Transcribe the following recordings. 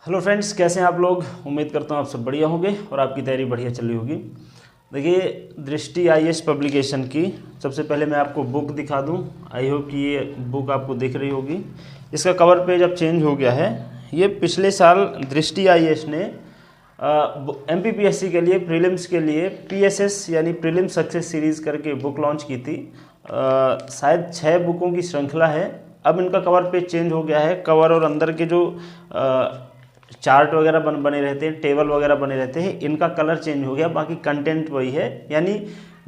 Hello friends, कैसे हैं आप लोग। उम्मीद करता हूँ आप सब बढ़िया होंगे और आपकी तैयारी बढ़िया चल रही होगी। देखिए, दृष्टि आईएएस पब्लिकेशन की सबसे पहले मैं आपको बुक दिखा दूं। आई होप कि ये बुक आपको दिख रही होगी। इसका कवर पेज अब चेंज हो गया है। ये पिछले साल दृष्टि आईएएस ने एमपीपीएससी के लिए प्रीलिम्स के लिए पीएसएस यानी प्रीलिम सक्सेस सीरीज़ करके बुक लॉन्च की थी। शायद 6 बुकों की श्रृंखला है। अब इनका कवर पेज चेंज हो गया है। कवर और अंदर के जो चार्ट वगैरह बने रहते हैं, टेबल वगैरह बने रहते हैं, इनका कलर चेंज हो गया, बाकी कंटेंट वही है। यानी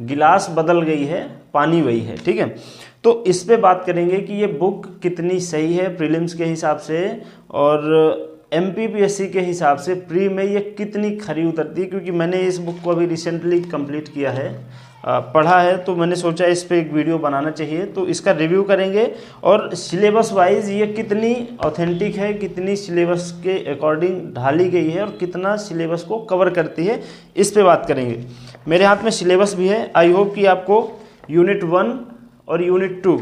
गिलास बदल गई है, पानी वही है। ठीक है, तो इस पे बात करेंगे कि ये बुक कितनी सही है प्रीलिम्स के हिसाब से और एमपीपीएससी के हिसाब से प्री में ये कितनी खरी उतरती है। क्योंकि मैंने इस बुक को अभी रिसेंटली कंप्लीट किया है, पढ़ा है, तो मैंने सोचा इस पे एक वीडियो बनाना चाहिए। तो इसका रिव्यू करेंगे और सिलेबस वाइज ये कितनी ऑथेंटिक है, कितनी सिलेबस के अकॉर्डिंग ढाली गई है और कितना सिलेबस को कवर करती है, इस पे बात करेंगे। मेरे हाथ में सिलेबस भी है। आई होप कि आपको यूनिट 1 और यूनिट 2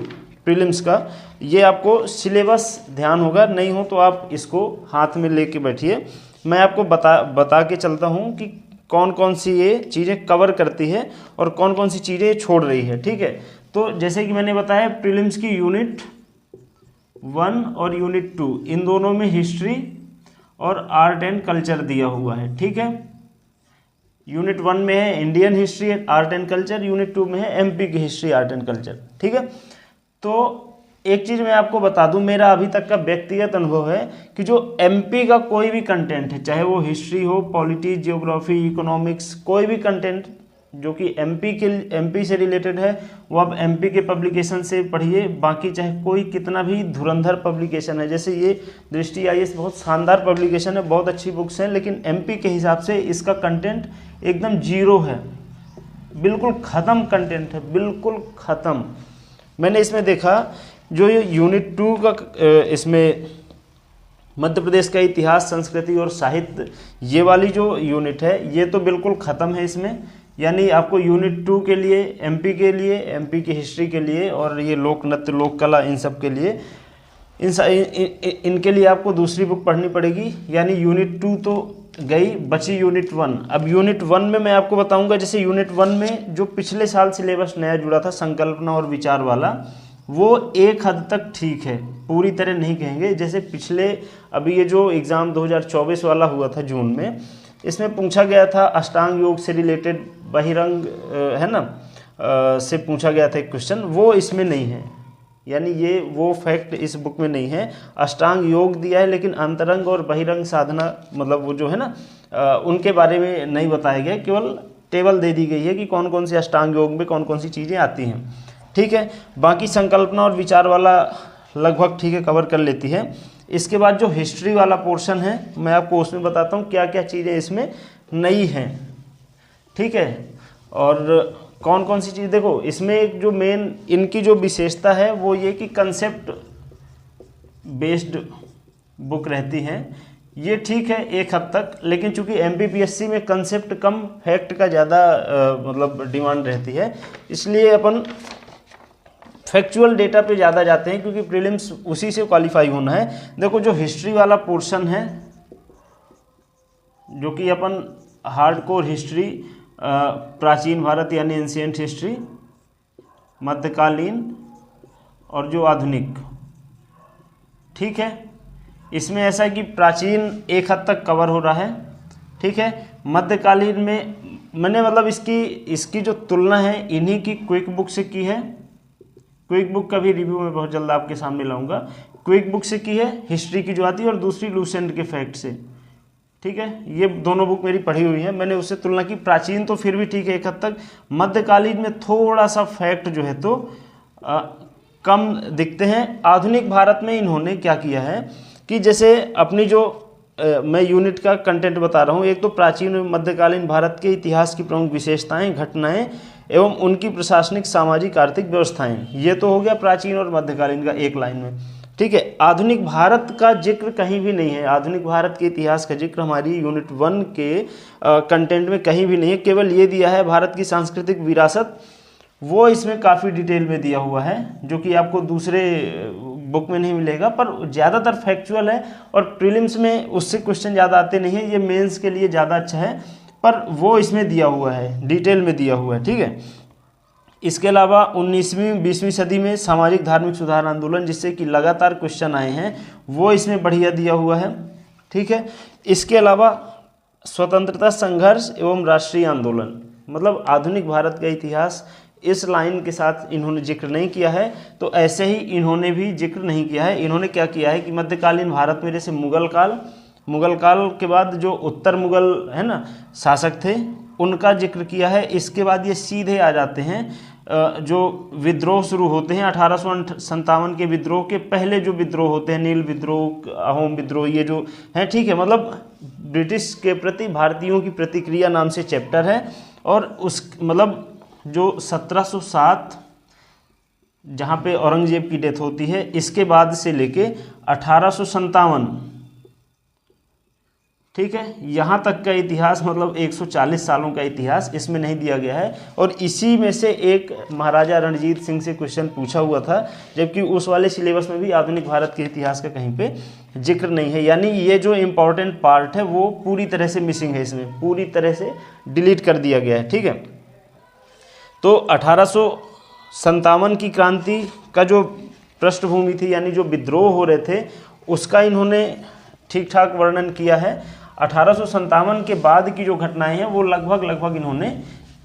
प्रीलिम्स का ये आपको सिलेबस ध्यान होगा। नहीं हो तो आप इसको हाथ में लेके बैठिए। मैं आपको बता के चलता हूँ कि कौन कौन सी ये चीज़ें कवर करती है और कौन कौन सी चीज़ें छोड़ रही है। ठीक है, तो जैसे कि मैंने बताया, प्रीलिम्स की यूनिट 1 और यूनिट 2 इन दोनों में हिस्ट्री और आर्ट एंड कल्चर दिया हुआ है। ठीक है, यूनिट 1 में है Indian history art and culture, unit 2 में है एमपी की हिस्ट्री आर्ट एंड कल्चर। ठीक है, तो एक चीज़ मैं आपको बता दूं, मेरा अभी तक का व्यक्तिगत अनुभव है कि जो एमपी का कोई भी कंटेंट है, चाहे वो हिस्ट्री हो, पॉलिटी, जियोग्राफी, इकोनॉमिक्स, कोई भी कंटेंट जो कि एमपी से रिलेटेड है, वो आप एमपी के पब्लिकेशन से पढ़िए। बाकी चाहे कोई कितना भी धुरंधर पब्लिकेशन है, जैसे ये दृष्टि आईएएस बहुत शानदार पब्लिकेशन है, बहुत अच्छी बुक्स हैं, लेकिन एमपी के हिसाब से इसका कंटेंट एकदम जीरो है, बिल्कुल ख़त्म कंटेंट है, बिल्कुल ख़त्म। मैंने इसमें देखा जो ये यूनिट 2 का इसमें मध्य प्रदेश का इतिहास, संस्कृति और साहित्य, ये वाली जो यूनिट है ये तो बिल्कुल ख़त्म है इसमें। यानी आपको यूनिट 2 के लिए, एमपी के लिए, एमपी की हिस्ट्री के लिए और ये लोक नृत्य, लोक कला, इन सब के लिए, इनके लिए आपको दूसरी बुक पढ़नी पड़ेगी। यानी यूनिट 2 तो गई, बची यूनिट 1। अब यूनिट 1 में मैं आपको बताऊंगा, जैसे यूनिट 1 में जो पिछले साल सिलेबस नया जुड़ा था, संकल्पना और विचार वाला, वो एक हद तक ठीक है, पूरी तरह नहीं कहेंगे। जैसे पिछले अभी ये जो एग्ज़ाम 2024 वाला हुआ था जून में, इसमें पूछा गया था अष्टांग योग से रिलेटेड, बहिरंग है ना, से पूछा गया था एक क्वेश्चन, वो इसमें नहीं है। यानी ये वो फैक्ट इस बुक में नहीं है। अष्टांग योग दिया है, लेकिन अंतरंग और बहिरंग साधना, मतलब वो जो है ना, उनके बारे में नहीं बताया गया। केवल टेबल दे दी गई है कि कौन कौन से अष्टांग योग में कौन कौन सी चीज़ें आती हैं। ठीक है, बाकी संकल्पना और विचार वाला लगभग ठीक है, कवर कर लेती है। इसके बाद जो हिस्ट्री वाला पोर्शन है, मैं आपको उसमें बताता हूँ क्या क्या चीज़ें इसमें नई हैं। ठीक है, और कौन कौन सी चीज़, देखो इसमें एक जो मेन इनकी जो विशेषता है वो ये कि कंसेप्ट बेस्ड बुक रहती हैं। ये ठीक है एक हद तक, लेकिन चूंकि एमपीपीएससी में कंसेप्ट कम, फैक्ट का ज़्यादा मतलब डिमांड रहती है, इसलिए अपन फैक्चुअल डेटा पे ज़्यादा जाते हैं, क्योंकि प्रीलिम्स उसी से क्वालिफाई होना है। देखो जो हिस्ट्री वाला पोर्शन है, जो कि अपन हार्डकोर हिस्ट्री, प्राचीन भारत यानी एंशिएंट हिस्ट्री, मध्यकालीन और जो आधुनिक, ठीक है, इसमें ऐसा है कि प्राचीन एक हद तक कवर हो रहा है। ठीक है, मध्यकालीन में मैंने मतलब इसकी जो तुलना है इन्हीं की क्विक बुक से की है। क्विक बुक का भी रिव्यू मैं बहुत जल्द आपके सामने लाऊंगा। क्विक बुक से की है हिस्ट्री की जो आती है, और दूसरी लूसेंट के फैक्ट से। ठीक है, ये दोनों बुक मेरी पढ़ी हुई है, मैंने उससे तुलना की। प्राचीन तो फिर भी ठीक है एक हद तक, मध्यकालीन में थोड़ा सा फैक्ट जो है तो कम दिखते हैं। आधुनिक भारत में इन्होंने क्या किया है कि जैसे अपनी जो मैं यूनिट का कंटेंट बता रहा हूँ, एक तो प्राचीन और मध्यकालीन भारत के इतिहास की प्रमुख विशेषताएं, घटनाएं एवं उनकी प्रशासनिक, सामाजिक, आर्थिक व्यवस्थाएं, ये तो हो गया प्राचीन और मध्यकालीन का एक लाइन में। ठीक है, आधुनिक भारत का जिक्र कहीं भी नहीं है। आधुनिक भारत के इतिहास का जिक्र हमारी यूनिट 1 के कंटेंट में कहीं भी नहीं है। केवल ये दिया है भारत की सांस्कृतिक विरासत, वो इसमें काफ़ी डिटेल में दिया हुआ है, जो कि आपको दूसरे बुक में नहीं मिलेगा, पर ज़्यादातर फैक्चुअल है और प्रीलिम्स में उससे क्वेश्चन ज़्यादा आते नहीं है। ये मेंस के लिए ज़्यादा अच्छा है, पर वो इसमें दिया हुआ है, डिटेल में दिया हुआ है, ठीक है। इसके अलावा 19वीं 20वीं सदी में सामाजिक धार्मिक सुधार आंदोलन, जिससे कि लगातार क्वेश्चन आए हैं, वो इसमें बढ़िया दिया हुआ है, ठीक है। इसके अलावा स्वतंत्रता संघर्ष एवं राष्ट्रीय आंदोलन, मतलब आधुनिक भारत का इतिहास, इस लाइन के साथ इन्होंने जिक्र नहीं किया है। तो ऐसे ही इन्होंने भी जिक्र नहीं किया है। इन्होंने क्या किया है कि मध्यकालीन भारत में जैसे मुगल काल के बाद जो उत्तर मुगल है ना शासक थे, उनका जिक्र किया है। इसके बाद ये सीधे आ जाते हैं जो विद्रोह शुरू होते हैं 1857 के विद्रोह के पहले, जो विद्रोह होते हैं, नील विद्रोह, अहोम विद्रोह, ये जो हैं, ठीक है। मतलब ब्रिटिश के प्रति भारतीयों की प्रतिक्रिया नाम से चैप्टर है। और उस मतलब जो 1707 जहाँ पे औरंगजेब की डेथ होती है, इसके बाद से लेके 1857, ठीक है, यहाँ तक का इतिहास, मतलब 140 सालों का इतिहास इसमें नहीं दिया गया है। और इसी में से एक महाराजा रणजीत सिंह से क्वेश्चन पूछा हुआ था, जबकि उस वाले सिलेबस में भी आधुनिक भारत के इतिहास का कहीं पे जिक्र नहीं है। यानी ये जो इम्पोर्टेंट पार्ट है वो पूरी तरह से मिसिंग है, इसमें पूरी तरह से डिलीट कर दिया गया है, ठीक है। तो 1857 की क्रांति का जो पृष्ठभूमि थी, यानी जो विद्रोह हो रहे थे, उसका इन्होंने ठीक ठाक वर्णन किया है। 1857 के बाद की जो घटनाएं हैं वो लगभग इन्होंने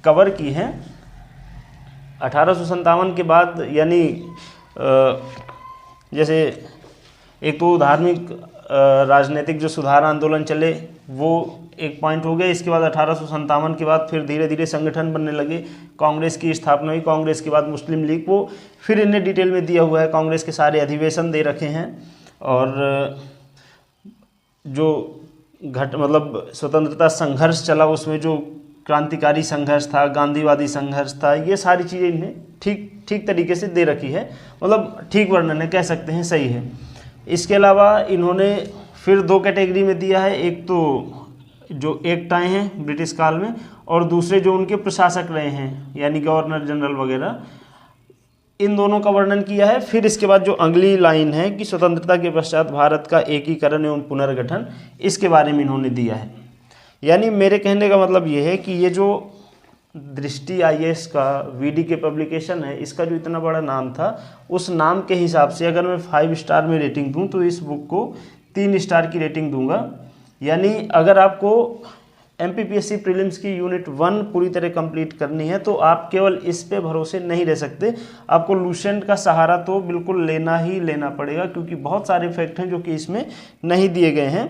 कवर की हैं। 1857 के बाद यानी जैसे एक तो धार्मिक राजनीतिक जो सुधार आंदोलन चले, वो एक पॉइंट हो गया। इसके बाद 1857 के बाद फिर धीरे धीरे संगठन बनने लगे, कांग्रेस की स्थापना हुई, कांग्रेस के बाद मुस्लिम लीग, वो फिर इन्हें डिटेल में दिया हुआ है। कांग्रेस के सारे अधिवेशन दे रखे हैं। और जो मतलब स्वतंत्रता संघर्ष चला, उसमें जो क्रांतिकारी संघर्ष था, गांधीवादी संघर्ष था, ये सारी चीज़ें इन्हें ठीक तरीके से दे रखी है। मतलब ठीक वर्णन है, कह सकते हैं, सही है। इसके अलावा इन्होंने फिर दो कैटेगरी में दिया है, एक तो जो एक्ट आए हैं ब्रिटिश काल में, और दूसरे जो उनके प्रशासक रहे हैं, यानी गवर्नर जनरल वगैरह, इन दोनों का वर्णन किया है। फिर इसके बाद जो अगली लाइन है कि स्वतंत्रता के पश्चात भारत का एकीकरण एवं पुनर्गठन, इसके बारे में इन्होंने दिया है। यानी मेरे कहने का मतलब ये है कि ये जो दृष्टि आईएएस का वीडी के पब्लिकेशन है, इसका जो इतना बड़ा नाम था, उस नाम के हिसाब से अगर मैं 5 स्टार में रेटिंग दूं तो इस बुक को 3 स्टार की रेटिंग दूंगा। यानी अगर आपको एमपीपीएससी प्रीलिम्स की यूनिट 1 पूरी तरह कंप्लीट करनी है तो आप केवल इस पे भरोसे नहीं रह सकते, आपको लूसेंट का सहारा तो बिल्कुल लेना ही लेना पड़ेगा, क्योंकि बहुत सारे फैक्ट हैं जो कि इसमें नहीं दिए गए हैं।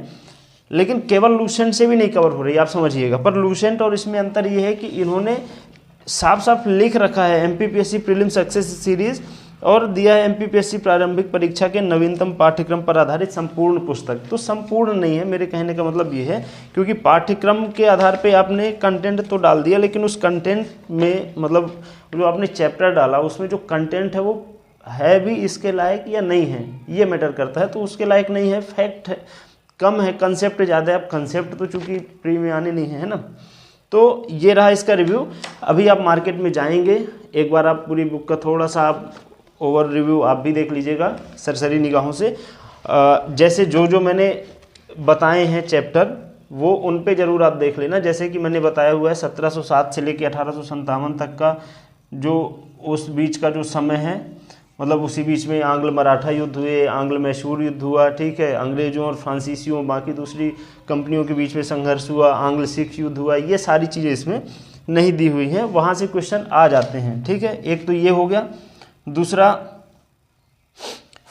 लेकिन केवल लूसेंट से भी नहीं कवर हो रही, आप समझिएगा। पर लूसेंट और इसमें अंतर ये है कि इन्होंने साफ साफ लिख रखा है एमपीपीएससी प्रीलिम्स सक्सेस सीरीज, और दिया है एमपीपीएससी प्रारंभिक परीक्षा के नवीनतम पाठ्यक्रम पर आधारित संपूर्ण पुस्तक। तो संपूर्ण नहीं है, मेरे कहने का मतलब ये है, क्योंकि पाठ्यक्रम के आधार पे आपने कंटेंट तो डाल दिया, लेकिन उस कंटेंट में मतलब जो आपने चैप्टर डाला उसमें जो कंटेंट है वो है भी इसके लायक या नहीं है, ये मैटर करता है। तो उसके लायक नहीं है, फैक्ट है कम है, कंसेप्ट ज़्यादा है। अब कंसेप्ट तो चूँकि प्री में आने नहीं है ना। तो ये रहा इसका रिव्यू। अभी आप मार्केट में जाएंगे, एक बार आप पूरी बुक का थोड़ा सा आप ओवर रिव्यू आप भी देख लीजिएगा सरसरी निगाहों से। जैसे जो मैंने बताए हैं चैप्टर, वो उन पे ज़रूर आप देख लेना। जैसे कि मैंने बताया हुआ है 1707 से लेकर 1857 तक का जो उस बीच का जो समय है, मतलब उसी बीच में आंग्ल मराठा युद्ध हुए, आंग्ल मैसूर युद्ध हुआ, ठीक है, अंग्रेज़ों और फ्रांसीसियों बाकी दूसरी कंपनियों के बीच में संघर्ष हुआ, आंग्ल सिख युद्ध हुआ, ये सारी चीज़ें इसमें नहीं दी हुई हैं। वहाँ से क्वेश्चन आ जाते हैं, ठीक है। एक तो ये हो गया। दूसरा,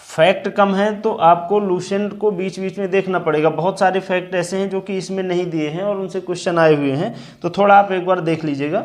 फैक्ट कम है तो आपको लूसेंट को बीच बीच में देखना पड़ेगा। बहुत सारे फैक्ट ऐसे हैं जो कि इसमें नहीं दिए हैं और उनसे क्वेश्चन आए हुए हैं, तो थोड़ा आप एक बार देख लीजिएगा।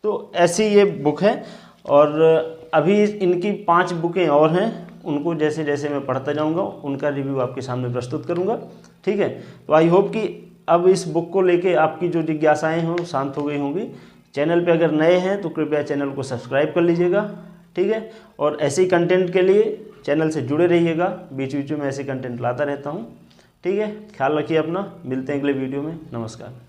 तो ऐसी ये बुक है। और अभी इनकी 5 बुकें और हैं, उनको जैसे जैसे मैं पढ़ता जाऊंगा उनका रिव्यू आपके सामने प्रस्तुत करूंगा, ठीक है। तो आई होप कि अब इस बुक को लेके आपकी जो जिज्ञासाएं हों शांत हो गई होंगी। चैनल पे अगर नए हैं तो कृपया चैनल को सब्सक्राइब कर लीजिएगा, ठीक है। और ऐसे ही कंटेंट के लिए चैनल से जुड़े रहिएगा, बीच बीच में ऐसे कंटेंट लाता रहता हूँ, ठीक है। ख्याल रखिए अपना, मिलते हैं अगले वीडियो में। नमस्कार।